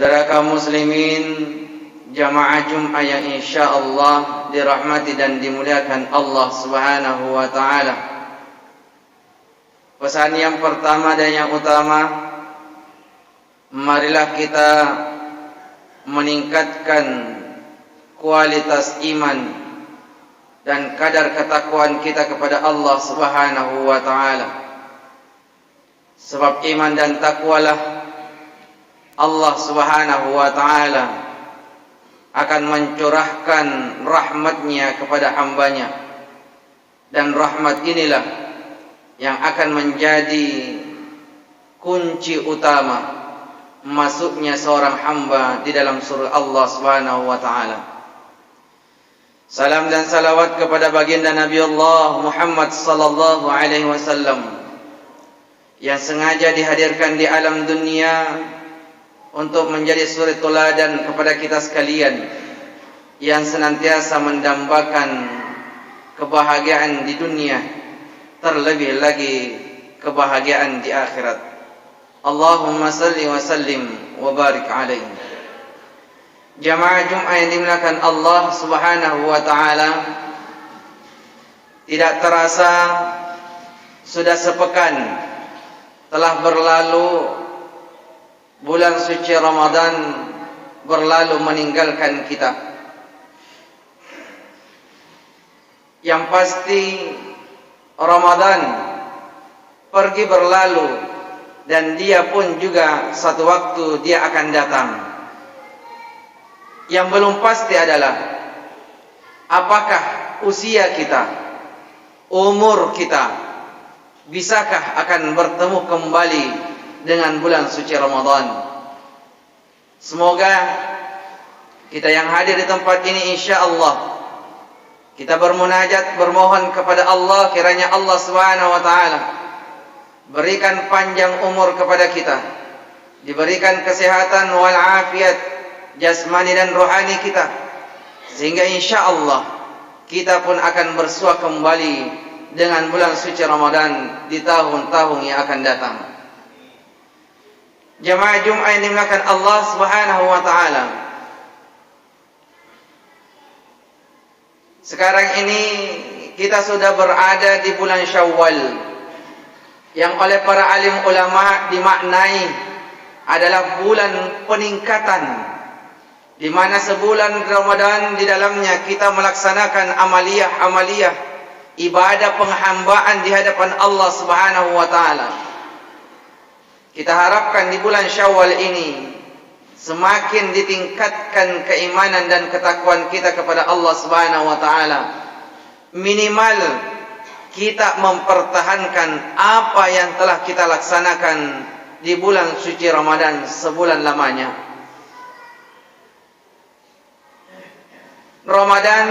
Saudara kaum muslimin, jamaah Jum'ah yang insyaallah dirahmati dan dimuliakan Allah Subhanahu wa taala. Pesan yang pertama dan yang utama, marilah kita meningkatkan kualitas iman dan kadar ketakwaan kita kepada Allah Subhanahu wa taala. Sebab iman dan takwalah Allah Subhanahu wa ta'ala akan mencurahkan rahmatnya kepada hambanya, dan rahmat inilah yang akan menjadi kunci utama masuknya seorang hamba di dalam surga Allah Subhanahu wa ta'ala. Salam dan salawat kepada baginda Nabi Allah Muhammad sallallahu alaihi wasallam yang sengaja dihadirkan di alam dunia untuk menjadi suri teladan kepada kita sekalian, yang senantiasa mendambakan kebahagiaan di dunia, terlebih lagi kebahagiaan di akhirat. Allahumma salli wa sallim wa barik alaihi. Jamaah Jum'ah yang dimuliakan Allah Subhanahu wa ta'ala, tidak terasa sudah sepekan telah berlalu bulan suci Ramadan berlalu meninggalkan kita. Yang pasti Ramadan pergi berlalu, dan dia pun juga satu waktu dia akan datang. Yang belum pasti adalah apakah usia kita, umur kita, bisakah akan bertemu kembali dengan bulan suci Ramadan. Semoga kita yang hadir di tempat ini insyaallah kita bermunajat, bermohon kepada Allah, kiranya Allah Subhanahu wa taala berikan panjang umur kepada kita, diberikan kesehatan wal afiat jasmani dan rohani kita, sehingga insyaallah kita pun akan bersua kembali dengan bulan suci Ramadan di tahun-tahun yang akan datang. Jamaah Jum'ah yang dimuliakan Allah Subhanahu wa ta'ala, sekarang ini kita sudah berada di bulan Syawal, yang oleh para alim ulama dimaknai adalah bulan peningkatan, di mana sebulan Ramadan di dalamnya kita melaksanakan amaliyah ibadah penghambaan di hadapan Allah Subhanahu wa ta'ala. Kita harapkan di bulan Syawal ini semakin ditingkatkan keimanan dan ketakwaan kita kepada Allah Subhanahu wa taala. Minimal kita mempertahankan apa yang telah kita laksanakan di bulan suci Ramadan sebulan lamanya. Ramadan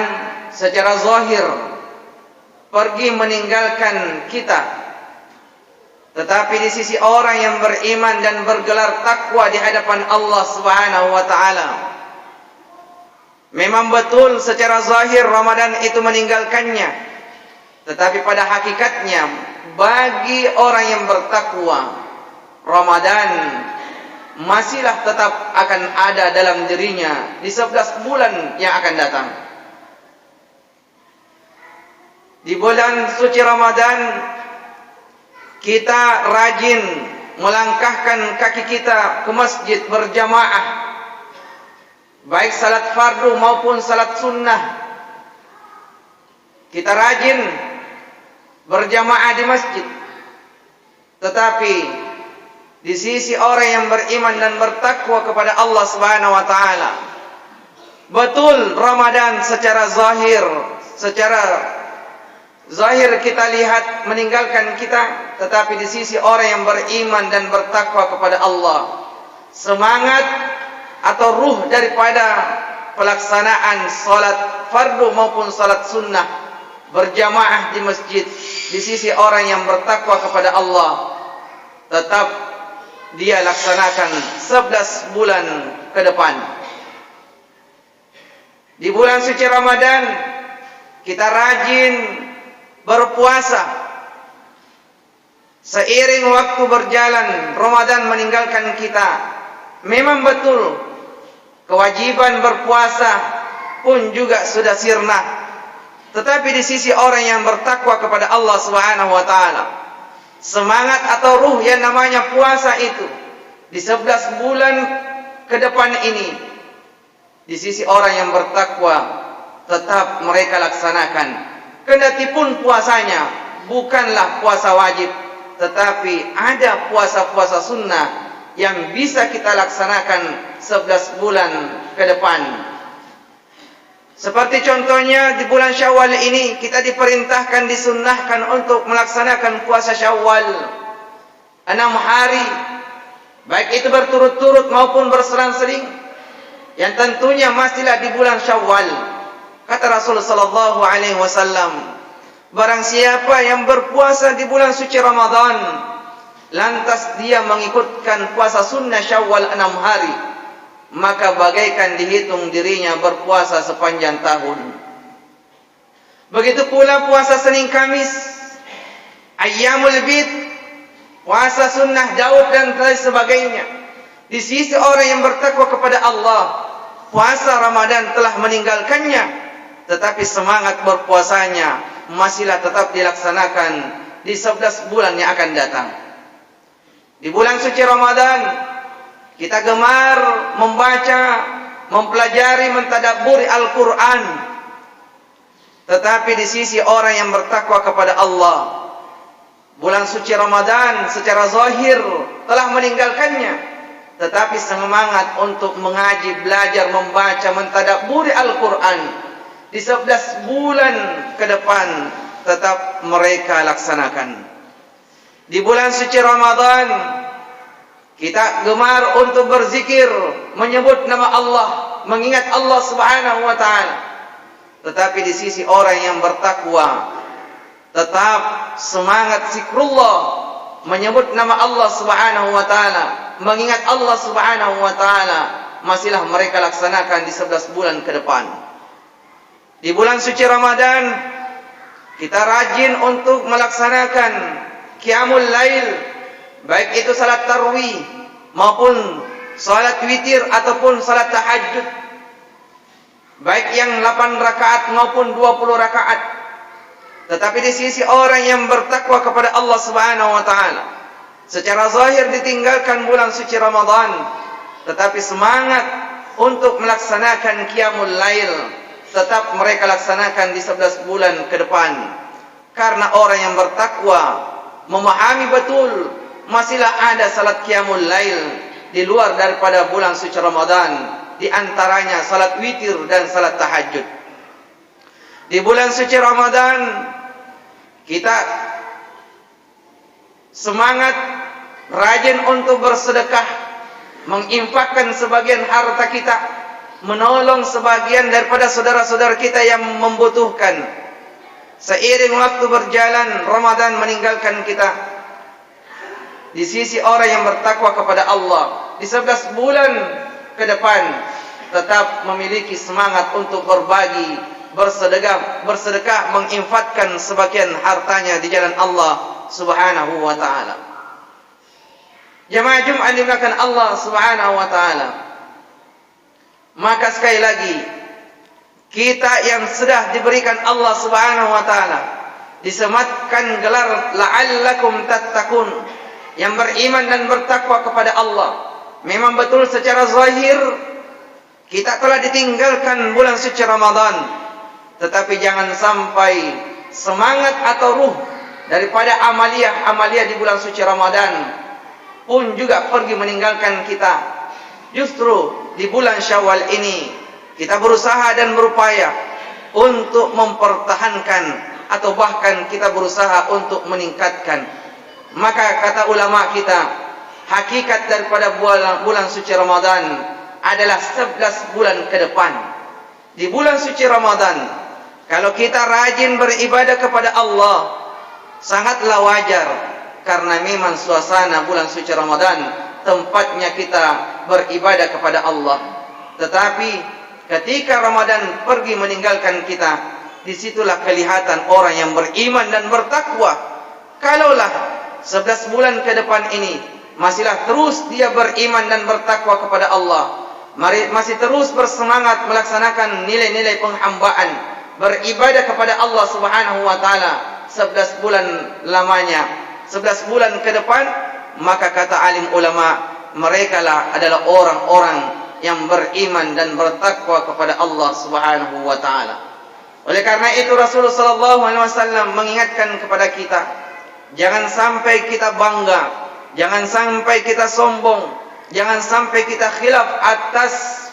secara zahir pergi meninggalkan kita, tetapi di sisi orang yang beriman dan bergelar takwa di hadapan Allah Subhanahu wa taala, memang betul secara zahir Ramadan itu meninggalkannya, tetapi pada hakikatnya bagi orang yang bertakwa, Ramadan masihlah tetap akan ada dalam dirinya di 11 bulan yang akan datang. Di bulan suci Ramadan kita rajin melangkahkan kaki kita ke masjid berjamaah, baik salat fardu maupun salat sunnah. Kita rajin berjamaah di masjid. Tetapi di sisi orang yang beriman dan bertakwa kepada Allah Subhanahu wa taala, betul Ramadan secara zahir kita lihat meninggalkan kita, tetapi di sisi orang yang beriman dan bertakwa kepada Allah, semangat atau ruh daripada pelaksanaan salat fardu maupun salat sunnah berjamaah di masjid di sisi orang yang bertakwa kepada Allah, tetap dia laksanakan 11 bulan ke depan. Di bulan suci Ramadan kita rajin berpuasa. Seiring waktu berjalan, Ramadan meninggalkan kita. Memang betul kewajiban berpuasa pun juga sudah sirna. Tetapi di sisi orang yang bertakwa kepada Allah Subhanahu wa taala, semangat atau ruh yang namanya puasa itu di 11 bulan ke depan ini, di sisi orang yang bertakwa tetap mereka laksanakan. Kendati pun puasanya bukanlah puasa wajib, tetapi ada puasa-puasa sunnah yang bisa kita laksanakan 11 bulan ke depan. Seperti contohnya di bulan Syawal ini kita diperintahkan, disunnahkan untuk melaksanakan puasa Syawal 6 hari, baik itu berturut-turut maupun berselang-seling, yang tentunya masihlah di bulan Syawal. Kata Rasulullah sallallahu alaihi wasallam, barang siapa yang berpuasa di bulan suci Ramadan, lantas dia mengikutkan puasa sunnah Syawal 6 hari, maka bagaikan dihitung dirinya berpuasa sepanjang tahun. Begitu pula puasa Senin Kamis, Ayyamul Bid, puasa sunnah Daud dan lain sebagainya. Di sisi orang yang bertakwa kepada Allah, puasa Ramadan telah meninggalkannya, tetapi semangat berpuasanya masihlah tetap dilaksanakan di 11 bulan yang akan datang. Di bulan suci Ramadan kita gemar membaca, mempelajari, mentadabburi Al-Quran. Tetapi di sisi orang yang bertakwa kepada Allah, bulan suci Ramadan secara zahir telah meninggalkannya, tetapi semangat untuk mengaji, belajar, membaca, mentadabburi Al-Quran di 11 bulan ke depan tetap mereka laksanakan. Di bulan suci Ramadan kita gemar untuk berzikir, menyebut nama Allah, mengingat Allah Subhanahu wa taala. Tetapi di sisi orang yang bertakwa tetap semangat zikrullah, menyebut nama Allah Subhanahu wa taala, mengingat Allah Subhanahu wa taala, masihlah mereka laksanakan di 11 bulan ke depan. Di bulan suci Ramadan kita rajin untuk melaksanakan qiyamul lail, baik itu salat tarawih maupun salat witir ataupun salat tahajud, baik yang 8 rakaat maupun 20 rakaat. Tetapi di sisi orang yang bertakwa kepada Allah Subhanahu wa taala, secara zahir ditinggalkan bulan suci Ramadan, tetapi semangat untuk melaksanakan qiyamul lail tetap mereka laksanakan di 11 bulan ke depan. Karena orang yang bertakwa memahami betul masihlah ada salat qiyamul lail di luar daripada bulan suci Ramadan, di antaranya salat witir dan salat tahajud. Di bulan suci Ramadan kita semangat rajin untuk bersedekah, menginfakkan sebagian harta kita, menolong sebagian daripada saudara-saudara kita yang membutuhkan. Seiring waktu berjalan, Ramadan meninggalkan kita. Di sisi orang yang bertakwa kepada Allah, di 11 bulan ke depan tetap memiliki semangat untuk berbagi, bersedekah, menginfakkan sebagian hartanya di jalan Allah Subhanahu wa taala. Jemaah Jumat dimuliakan Allah Subhanahu wa taala. Maka sekali lagi, kita yang sudah diberikan Allah Subhanahu wa taala disematkan gelar la'allakum tattaqun, yang beriman dan bertakwa kepada Allah. Memang betul secara zahir kita telah ditinggalkan bulan suci Ramadan, tetapi jangan sampai semangat atau ruh daripada amalia di bulan suci Ramadan pun juga pergi meninggalkan kita. Justru di bulan Syawal ini kita berusaha dan berupaya untuk mempertahankan atau bahkan kita berusaha untuk meningkatkan. Maka kata ulama kita, hakikat daripada bulan suci Ramadan adalah 11 bulan ke depan. Di bulan suci Ramadan, kalau kita rajin beribadah kepada Allah, sangatlah wajar, karena memang suasana bulan suci Ramadan tempatnya kita beribadah kepada Allah. Tetapi ketika Ramadan pergi meninggalkan kita, disitulah kelihatan orang yang beriman dan bertakwa. Kalaulah 11 bulan ke depan ini masihlah terus dia beriman dan bertakwa kepada Allah, masih terus bersemangat melaksanakan nilai-nilai penghambaan, beribadah kepada Allah Subhanahu wa taala 11 bulan lamanya, 11 bulan ke depan, maka kata alim ulama, merekalah adalah orang-orang yang beriman dan bertakwa kepada Allah Subhanahu wa taala. Oleh karena itu Rasulullah sallallahu alaihi wasallam mengingatkan kepada kita, jangan sampai kita bangga, jangan sampai kita sombong, jangan sampai kita khilaf atas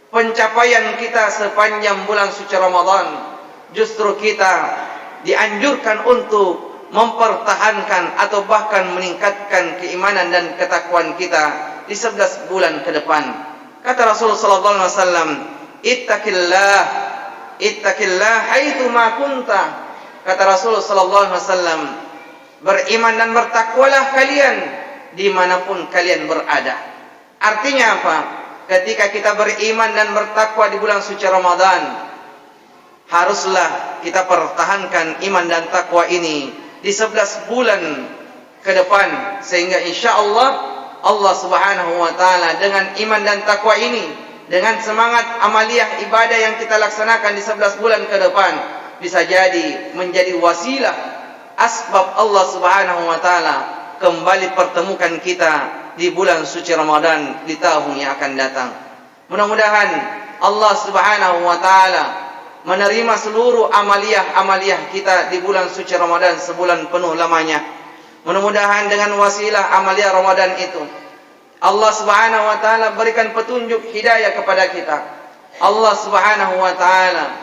pencapaian kita sepanjang bulan suci Ramadan. Justru kita dianjurkan untuk mempertahankan atau bahkan meningkatkan keimanan dan ketakwaan kita di 11 bulan ke depan. Kata Rasulullah sallallahu alaihi wasallam, Ittaqillah haitsu ma kunta. Kata Rasulullah sallallahu alaihi wasallam, beriman dan bertakwalah kalian dimanapun kalian berada. Artinya apa? Ketika kita beriman dan bertakwa di bulan suci Ramadan, haruslah kita pertahankan iman dan takwa ini di 11 bulan ke depan, sehingga insyaallah Allah Subhanahu wa taala dengan iman dan takwa ini, dengan semangat amaliyah ibadah yang kita laksanakan di 11 bulan ke depan, bisa jadi menjadi wasilah asbab Allah Subhanahu wa taala kembali pertemukan kita di bulan suci Ramadan di tahun yang akan datang. Mudah-mudahan Allah Subhanahu wa taala menerima seluruh amaliyah kita di bulan suci Ramadan sebulan penuh lamanya. Mudah-mudahan dengan wasilah amaliyah Ramadan itu, Allah Subhanahu wa taala berikan petunjuk hidayah kepada kita. Allah Subhanahu wa taala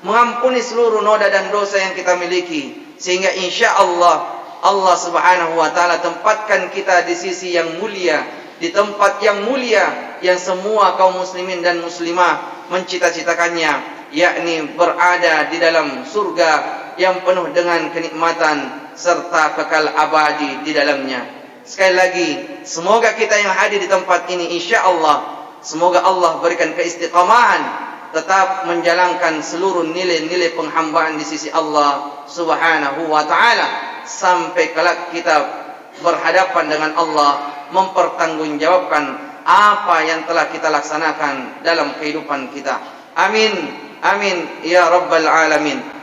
mengampuni seluruh noda dan dosa yang kita miliki, sehingga insyaallah Allah Subhanahu wa taala tempatkan kita di sisi yang mulia, di tempat yang mulia yang semua kaum muslimin dan muslimah mencita-citakannya, yakni berada di dalam surga yang penuh dengan kenikmatan serta kekal abadi di dalamnya. Sekali lagi, semoga kita yang hadir di tempat ini insyaallah, semoga Allah berikan keistiqamahan tetap menjalankan seluruh nilai-nilai penghambaan di sisi Allah Subhanahu wa taala sampai kelak kita berhadapan dengan Allah mempertanggungjawabkan apa yang telah kita laksanakan dalam kehidupan kita. Amin, amin ya rabbal alamin.